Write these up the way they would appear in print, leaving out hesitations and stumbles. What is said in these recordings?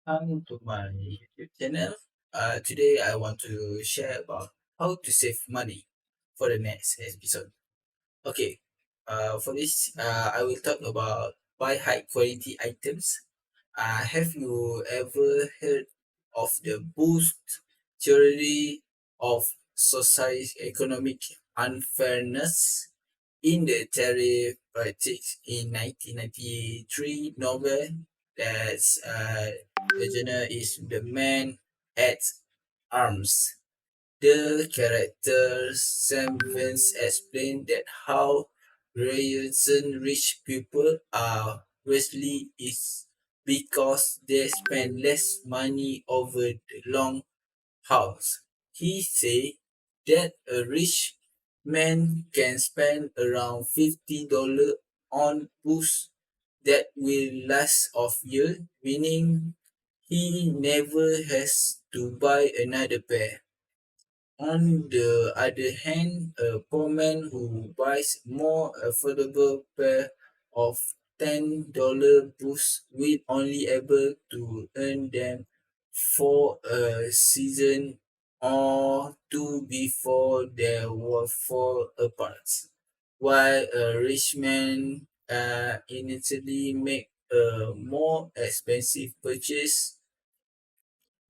Welcome to my YouTube channel. Today I want to share about how to save money for the next episode. Okay, for this, I will talk about buy high quality items. Have you ever heard of the boost theory of society economic unfairness? In the tariff politics in 1993 novel, that's the genre is The Man at Arms. The character Sam Vance explained that how reason rich people are wealthy is because they spend less money over the long house. He said that a rich man can spend around $50 on books that will last of year, meaning he never has to buy another pair. On the other hand, a poor man who buys more affordable pair of $10 boots will only able to earn them for a season or two before they will fall apart. While a rich man initially make a more expensive purchase,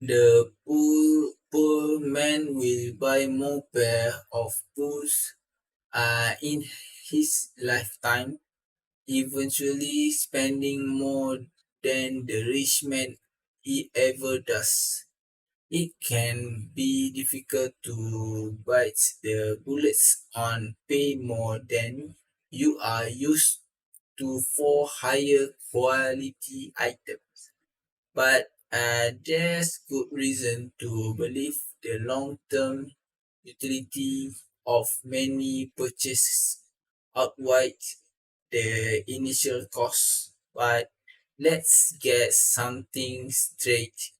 the poor man will buy more pair of boots in his lifetime, eventually spending more than the rich man he ever does. It can be difficult to bite the bullets on pay more than you are used to for higher quality items. But there's good reason to believe the long-term utility of many purchases outweigh the initial cost. But let's get something straight.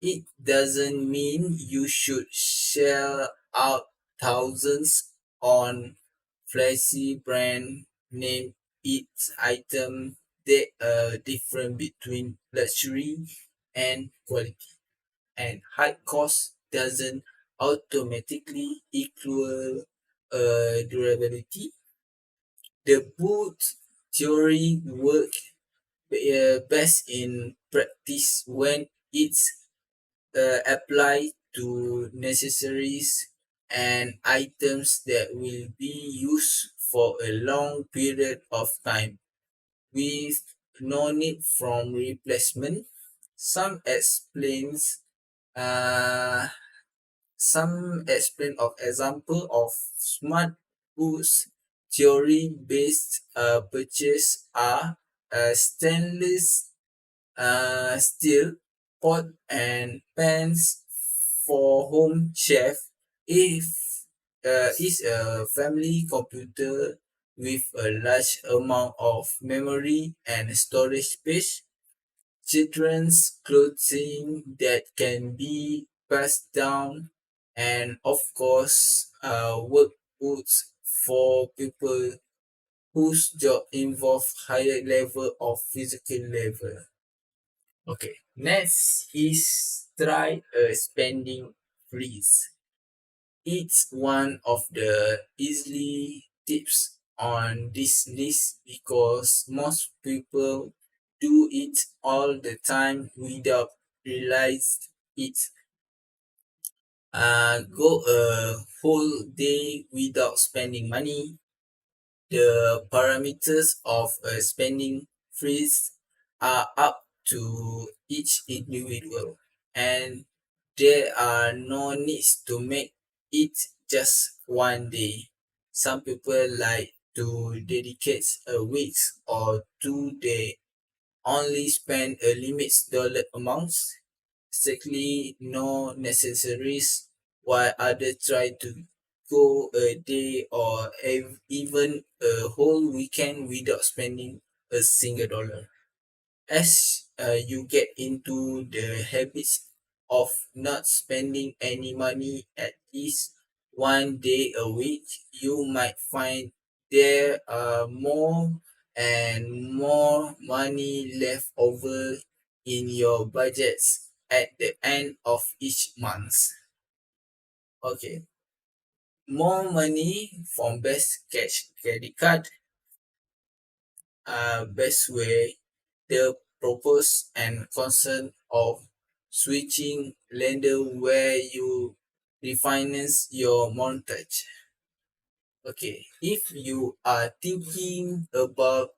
It doesn't mean you should shell out thousands on flashy brand name each item. There are difference between luxury and quality, and high cost doesn't automatically equal durability. The boot theory work best in practice when it's applied to necessaries and items that will be used for a long period of time with no need from replacement. Some explains uh, some explain of example of smart goods theory based purchase are stainless steel pot and pans for home chef. If is a family computer with a large amount of memory and storage space, children's clothing that can be passed down, and of course work boots for people whose job involve higher level of physical level. Okay, next is try a spending freeze. It's one of the easily tips on this list because most people do it all the time without realize it. Go a whole day without spending money. The parameters of a spending freeze are up to each individual, and there are no needs to make it just one day. Some people like to dedicate a week or two they only spend a limited dollar amounts, strictly no necessaries, while others try to go a day or even a whole weekend without spending a single dollar. As you get into the habits of not spending any money at least one day a week, you might find there are more and more money left over in your budgets at the end of each month. Okay, more money from best cash credit card, best way, the purpose and concern of switching lender where you refinance your mortgage. Okay, if you are thinking about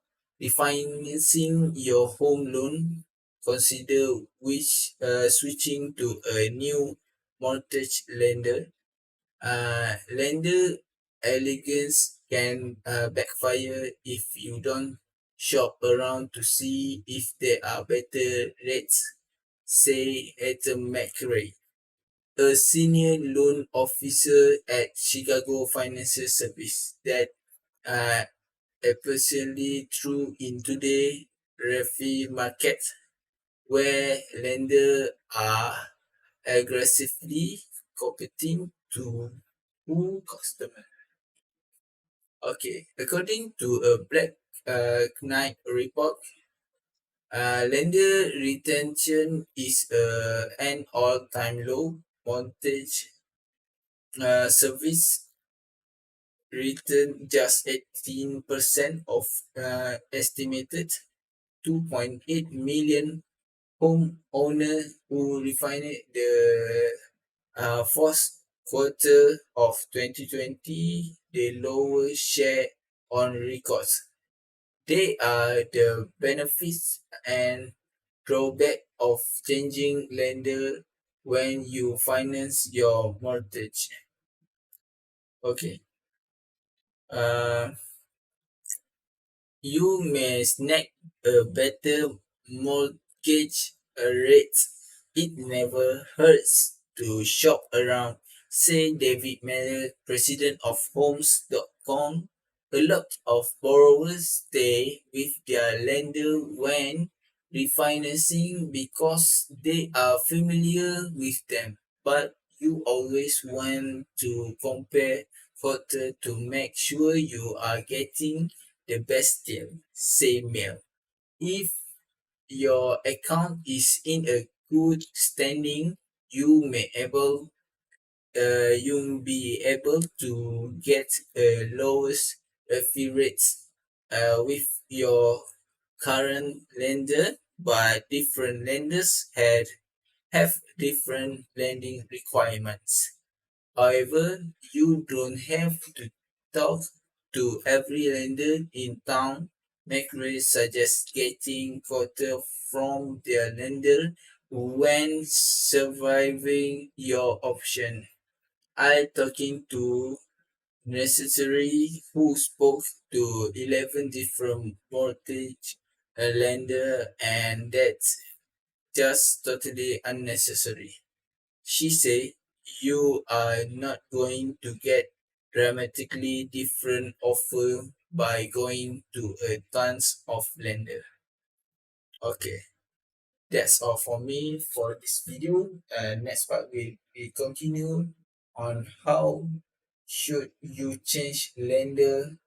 refinancing your home loan, consider which switching to a new mortgage lender. Lender elegance can backfire if you don't shop around to see if there are better rates. Say at a Macquarie, a senior loan officer at Chicago Financial Service that uh, especially true in today refi market where lenders are aggressively competing to who customer. Okay, according to a Black Knight report, lender retention is an all-time low. Mortgage service return just 18% of estimated 2.8 million homeowners who refined the fourth quarter of 2020, the lowest share on records. They are the benefits and drawback of changing lender when you finance your mortgage. Okay. Uh, You may snag a better mortgage rate. It never hurts to shop around. Say David Miller, president of Homes.com. A lot of borrowers stay with their lender when refinancing because they are familiar with them. But you always want to compare further to make sure you are getting the best deal. Say mail. If your account is in a good standing, you may able you'll be able to get a lowest fee rates with your current lender, but different lenders have different lending requirements. However, you don't have to talk to every lender in town. Macquarie suggests getting quoted from their lender when surviving your option. I talking to necessary who spoke to 11 different mortgage lender, and that's just totally unnecessary. She said, you are not going to get dramatically different offer by going to a tons of lender. Okay, that's all for me for this video. Next part we continue on how should you change lender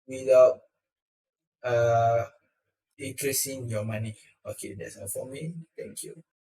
without uh increasing your money. Okay, that's all for me. Thank you.